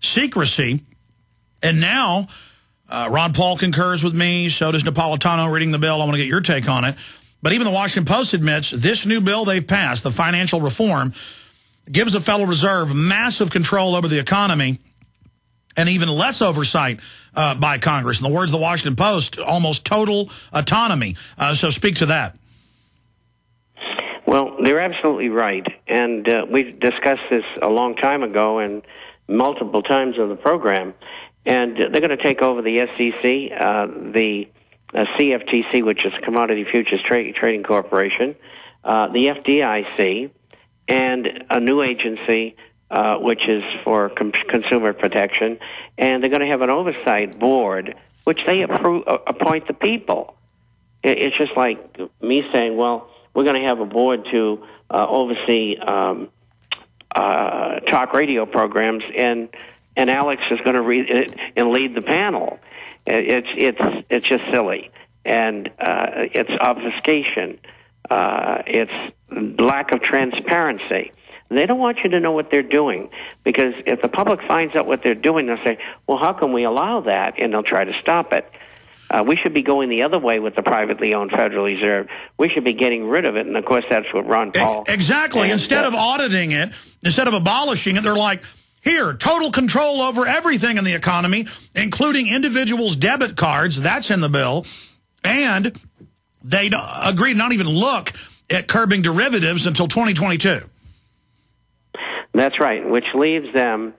secrecy. And now Ron Paul concurs with me. So does Napolitano reading the bill. I want to get your take on it. But even the Washington Post admits this new bill they've passed, the financial reform, gives the Federal Reserve massive control over the economy and even less oversight by Congress. In the words of the Washington Post, almost total autonomy. So speak to that. Well, they're absolutely right. And we've discussed this a long time ago and multiple times on the program. And they're going to take over the SEC, the CFTC, which is Commodity Futures Trading Corporation, the FDIC, and a new agency, which is for consumer protection. And they're going to have an oversight board, which they appoint the people. It's just like me saying, well, we're going to have a board to oversee talk radio programs, and Alex is going to read it and lead the panel. It's just silly, and it's obfuscation. It's lack of transparency. They don't want you to know what they're doing, because if the public finds out what they're doing, they'll say, well, how can we allow that? And they'll try to stop it. We should be going the other way with the privately owned Federal Reserve. We should be getting rid of it, and of course that's what Ron Paul... Exactly. Instead of auditing it, instead of abolishing it, they're like, here, total control over everything in the economy, including individuals' debit cards. That's in the bill. And they agreed not even look at curbing derivatives until 2022. That's right, which leaves them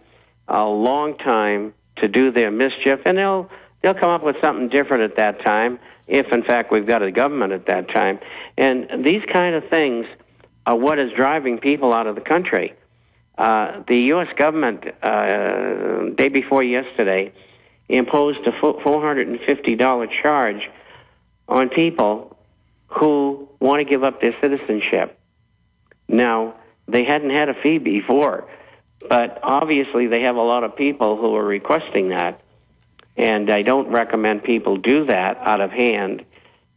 a long time to do their mischief, and they'll come up with something different at that time, if in fact we've got a government at that time. And these kind of things are what is driving people out of the country. The U.S. government, day before yesterday, imposed a $450 charge on people who want to give up their citizenship. Now, they hadn't had a fee before, but obviously they have a lot of people who are requesting that, and I don't recommend people do that out of hand.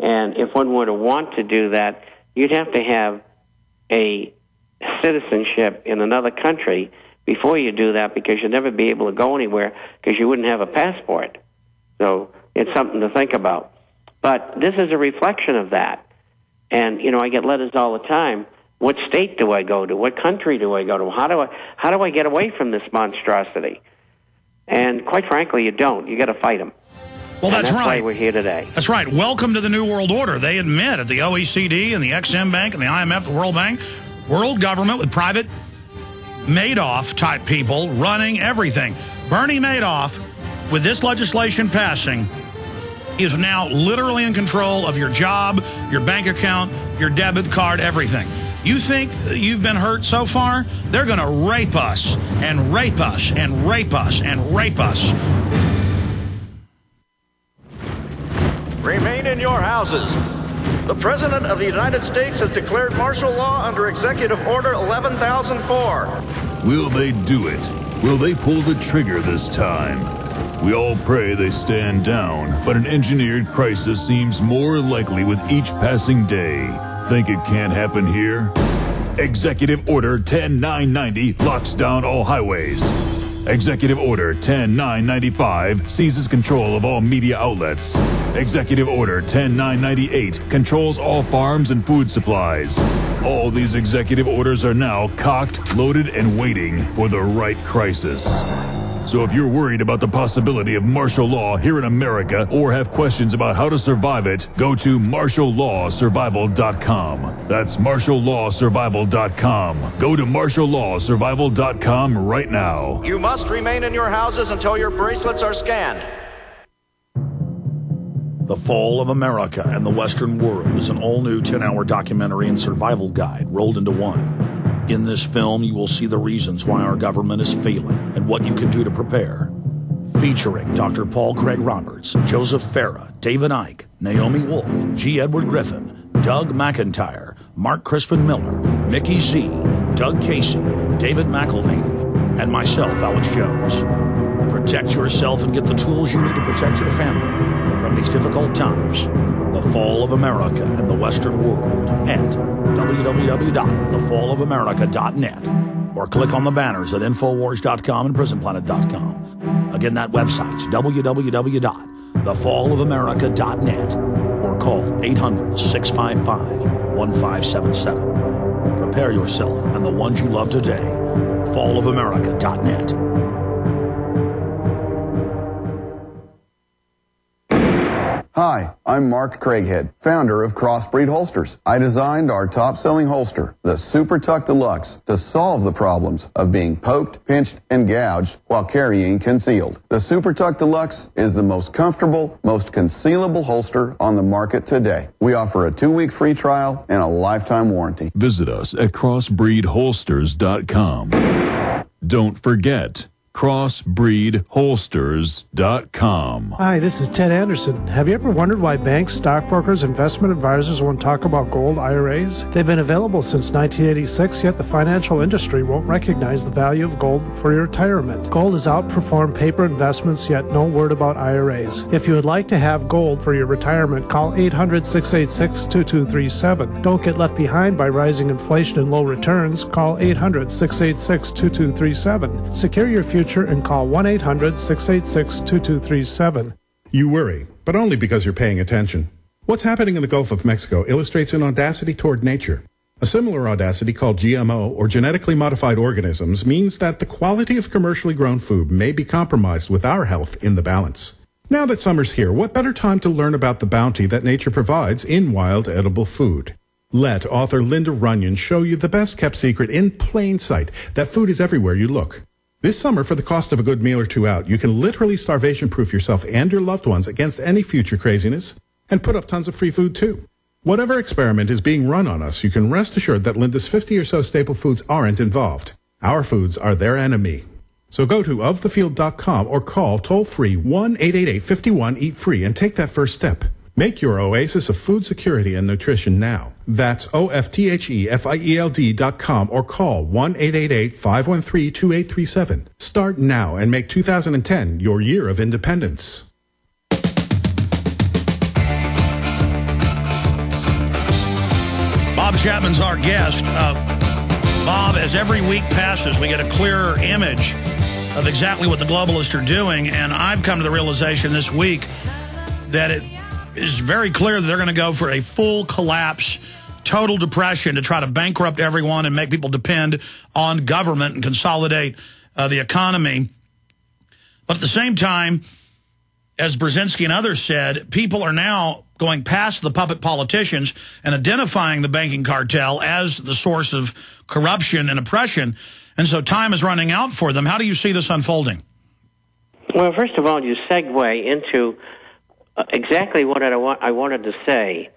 And if one were to want to do that, you'd have to have a citizenship in another country before you do that, because you'd never be able to go anywhere because you wouldn't have a passport. So it's something to think about. But this is a reflection of that. And, you know, I get letters all the time. What state do I go to? What country do I go to? How do I get away from this monstrosity? And quite frankly, you don't. You got to fight them. Well, that's right. Why we're here today. That's right. Welcome to the New World Order. They admit at the OECD and the Exim Bank and the IMF, the World Bank, world government with private Madoff-type people running everything. Bernie Madoff, with this legislation passing, is now literally in control of your job, your bank account, your debit card, everything. You think you've been hurt so far? They're going to rape us and rape us and rape us and rape us. Remain in your houses. The President of the United States has declared martial law under Executive Order 11,004. Will they do it? Will they pull the trigger this time? We all pray they stand down, but an engineered crisis seems more likely with each passing day. Think it can't happen here? Executive Order 10990 locks down all highways. Executive Order 10995 seizes control of all media outlets. Executive Order 10998 controls all farms and food supplies. All these executive orders are now cocked, loaded, and waiting for the right crisis. So if you're worried about the possibility of martial law here in America or have questions about how to survive it, go to martiallawsurvival.com. That's martiallawsurvival.com. Go to martiallawsurvival.com right now. You must remain in your houses until your bracelets are scanned. The Fall of America and the Western World is an all-new 10-hour documentary and survival guide rolled into one. In this film, you will see the reasons why our government is failing and what you can do to prepare. Featuring Dr. Paul Craig Roberts, Joseph Farah, David Icke, Naomi Wolf, G. Edward Griffin, Doug McIntyre, Mark Crispin Miller, Mickey Z, Doug Casey, David McElvaney, and myself, Alex Jones. Protect yourself and get the tools you need to protect your family from these difficult times. The Fall of America and the Western World at www.thefallofamerica.net or click on the banners at Infowars.com and PrisonPlanet.com. Again, that website's www.thefallofamerica.net or call 800-655-1577. Prepare yourself and the ones you love today. Fallofamerica.net. Hi, I'm Mark Craighead, founder of Crossbreed Holsters. I designed our top-selling holster, the Super Tuck Deluxe, to solve the problems of being poked, pinched, and gouged while carrying concealed. The Super Tuck Deluxe is the most comfortable, most concealable holster on the market today. We offer a 2-week free trial and a lifetime warranty. Visit us at crossbreedholsters.com. Don't forget, crossbreedholsters.com. Hi, this is Ted Anderson. Have you ever wondered why banks, stockbrokers, investment advisors won't talk about gold IRAs? They've been available since 1986, yet the financial industry won't recognize the value of gold for your retirement. Gold has outperformed paper investments, yet no word about IRAs. If you would like to have gold for your retirement, call 800-686-2237. Don't get left behind by rising inflation and low returns. Call 800-686-2237. Secure your future and call 1-800-686-2237. You worry, but only because you're paying attention. What's happening in the Gulf of Mexico illustrates an audacity toward nature. A similar audacity called GMO, or genetically modified organisms, means that the quality of commercially grown food may be compromised with our health in the balance. Now that summer's here, what better time to learn about the bounty that nature provides in wild edible food? Let author Linda Runyon show you the best-kept secret in plain sight, that food is everywhere you look. This summer, for the cost of a good meal or two out, you can literally starvation-proof yourself and your loved ones against any future craziness and put up tons of free food, too. Whatever experiment is being run on us, you can rest assured that Linda's 50 or so staple foods aren't involved. Our foods are their enemy. So go to ofthefield.com or call toll-free 1-888-51-EAT-FREE and take that first step. Make your oasis of food security and nutrition now. That's OFTHEFIELD.com or call 1-888-513-2837. Start now and make 2010 your year of independence. Bob Chapman's our guest. Bob, as every week passes, we get a clearer image of exactly what the globalists are doing, and I've come to the realization this week that it is very clear that they're going to go for a full collapse, total depression to try to bankrupt everyone and make people depend on government and consolidate the economy. But at the same time, as Brzezinski and others said, people are now going past the puppet politicians and identifying the banking cartel as the source of corruption and oppression. And so time is running out for them. How do you see this unfolding? Well, first of all, you segue into exactly what I wanted to say.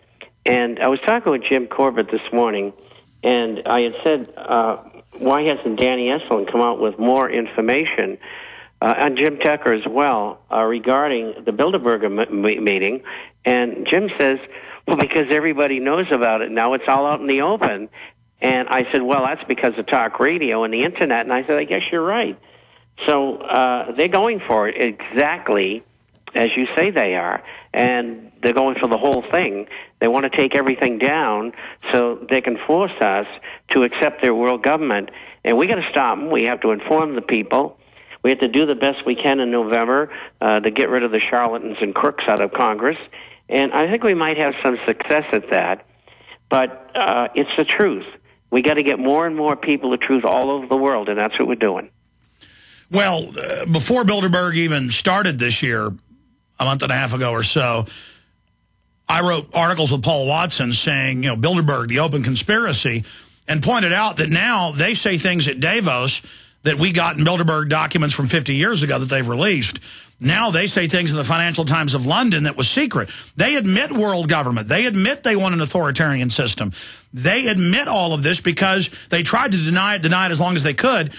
And I was talking with Jim Corbett this morning, and I had said, why hasn't Danny Esselin come out with more information, and Jim Tucker as well, regarding the Bilderberg meeting? And Jim says, well, because everybody knows about it now, it's all out in the open. And I said, well, that's because of talk radio and the Internet. And I said, I guess you're right. So they're going for it exactly as you say they are, and they're going for the whole thing. They want to take everything down so they can force us to accept their world government. And we got to stop them. We have to inform the people. We have to do the best we can in November to get rid of the charlatans and crooks out of Congress. And I think we might have some success at that. But it's the truth. We got to get more and more people the truth all over the world, and that's what we're doing. Well, before Bilderberg even started this year, a month and a half ago or so, I wrote articles with Paul Watson saying, Bilderberg, the open conspiracy, and pointed out that now they say things at Davos that we got in Bilderberg documents from 50 years ago that they've released. Now they say things in the Financial Times of London that was secret. They admit world government. They admit they want an authoritarian system. They admit all of this because they tried to deny it as long as they could,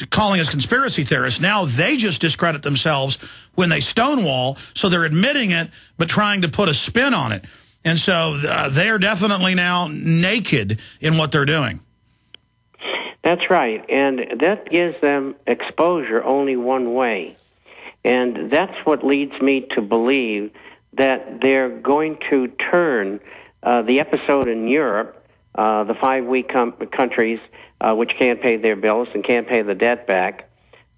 calling us conspiracy theorists. Now they just discredit themselves when they stonewall, so they're admitting it but trying to put a spin on it. And so they are definitely now naked in what they're doing. That's right, and that gives them exposure only one way. And that's what leads me to believe that they're going to turn the episode in Europe, the 5 weak countries which can't pay their bills and can't pay the debt back.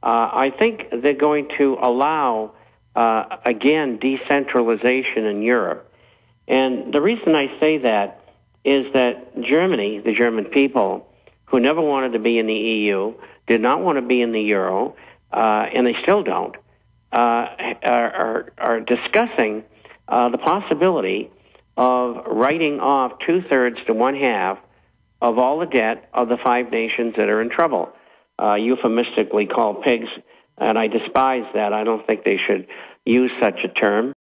I think they're going to allow, again, decentralization in Europe. And the reason I say that is that Germany, the German people, who never wanted to be in the EU, did not want to be in the euro, and they still don't, are discussing the possibility of writing off 2/3 to 1/2 of all the debt of the 5 nations that are in trouble, euphemistically called pigs, and I despise that. I don't think they should use such a term.